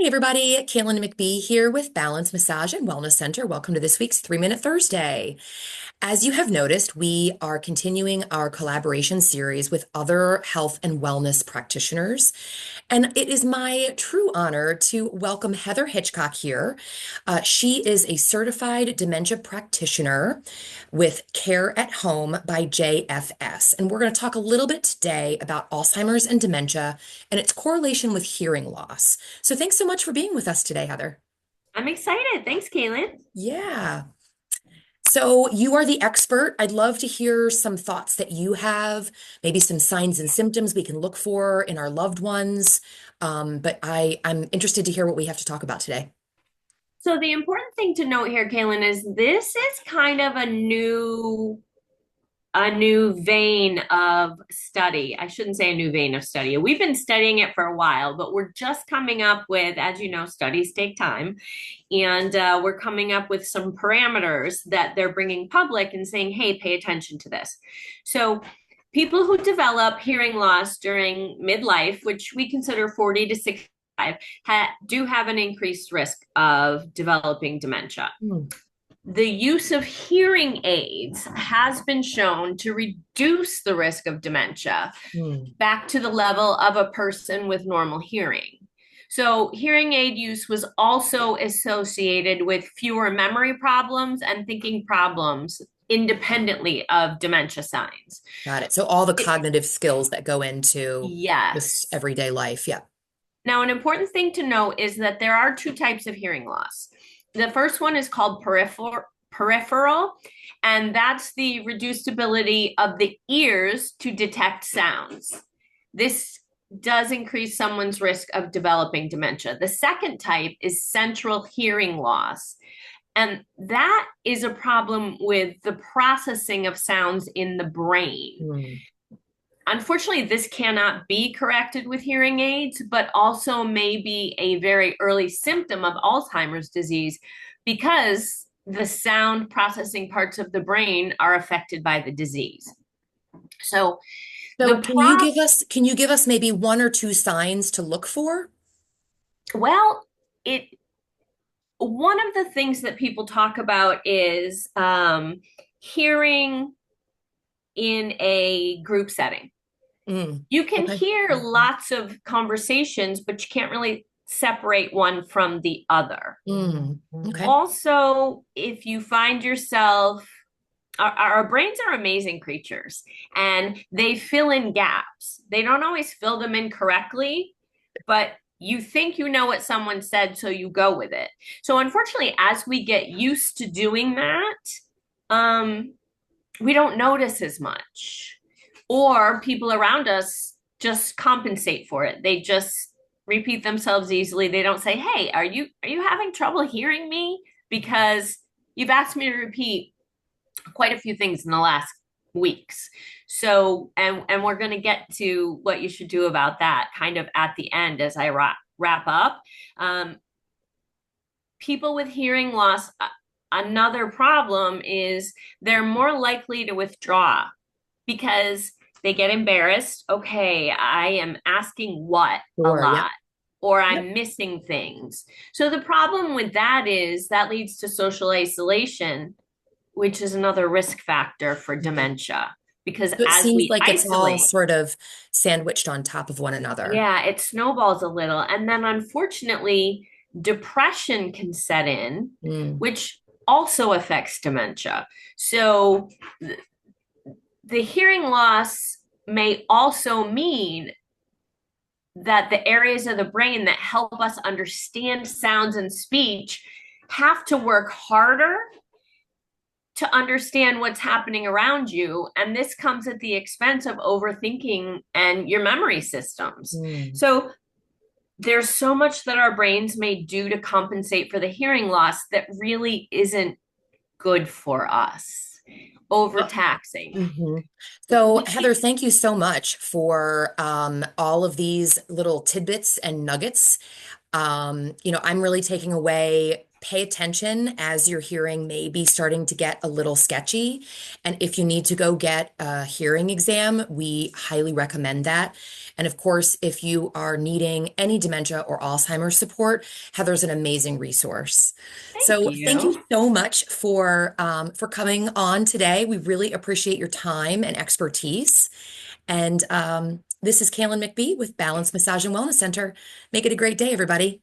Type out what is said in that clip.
Hey everybody, Caitlin McBee here with Balance Massage and Wellness Center. Welcome to this week's 3 Minute Thursday. As you have noticed, we are continuing our collaboration series with other health and wellness practitioners. And it is my true honor to welcome Heather Hitchcock here. She is a certified dementia practitioner with Care at Home by JFS. And we're going to talk a little bit today about Alzheimer's and dementia and its correlation with hearing loss. So thanks so much for being with us today, Heather. I'm excited. Thanks, Kaylin. Yeah. So you are the expert. I'd love to hear some thoughts that you have, maybe some signs and symptoms we can look for in our loved ones. But I'm interested to hear what we have to talk about today. So the important thing to note here, Kaylin, is this is kind of a new vein of study. I shouldn't say a new vein of study. We've been studying it for a while, but we're just coming up with, as you know, studies take time, and we're coming up with some parameters that they're bringing public and saying, "Hey, pay attention to this." So people who develop hearing loss during midlife, which we consider 40 to 65, do have an increased risk of developing dementia. Hmm. The use of hearing aids has been shown to reduce the risk of dementia Hmm. back to the level of a person with normal hearing. So, hearing aid use was also associated with fewer memory problems and thinking problems independently of dementia signs. Got it. So all the cognitive skills that go into just Yes. everyday life. Yeah. Now, an important thing to note is that there are two types of hearing loss. The first one is called peripheral, and that's the reduced ability of the ears to detect sounds. This does increase someone's risk of developing dementia. The second type is central hearing loss, and that is a problem with the processing of sounds in the brain. Hmm. Unfortunately, this cannot be corrected with hearing aids, but also may be a very early symptom of Alzheimer's disease because the sound processing parts of the brain are affected by the disease. So the So prop, can you give us maybe one or two signs to look for? well, it one of the things that people talk about is hearing in a group setting. Mm. You can Okay. hear lots of conversations, but you can't really separate one from the other. Mm. Okay. Also, if you find yourself, our brains are amazing creatures and they fill in gaps. They don't always fill them in correctly, but you think you know what someone said, so you go with it. So, unfortunately, as we get used to doing that, um, we don't notice as much. Or people around us just compensate for it. They just repeat themselves easily. They don't say, "Hey, are you having trouble hearing me? Because you've asked me to repeat quite a few things in the last weeks." So, and we're going to get to what you should do about that kind of at the end as I wrap up. Um, People with hearing loss, another problem is they're more likely to withdraw because they get embarrassed. Okay, I am asking what a Sure. Yep. lot, or Yep. I'm missing things. So the problem with that is that leads to social isolation, which is another risk factor for Mhm. dementia. Because So it as seems we like it's all isolate, sort of sandwiched on top of one another. yeah, it snowballs a little. And then unfortunately, depression can set in, Mm. which also affects dementia. So the hearing loss may also mean that the areas of the brain that help us understand sounds and speech have to work harder to understand what's happening around you. And this comes at the expense of overthinking and your memory systems. Mm. So there's so much that our brains may do to compensate for the hearing loss that really isn't good for us. Overtaxing. Mhm. So, We Heather, keep thank you so much for all of these little tidbits and nuggets. I'm really taking away pay attention as your hearing may be starting to get a little sketchy. And if you need to go get a hearing exam, we highly recommend that. And of course, if you are needing any dementia or Alzheimer's support, Heather's an amazing resource. Thank So thank you you. so much for coming on today. We really appreciate your time and expertise. And this is Kaylin McBee with Balance Massage and Wellness Center. Make it a great day, everybody.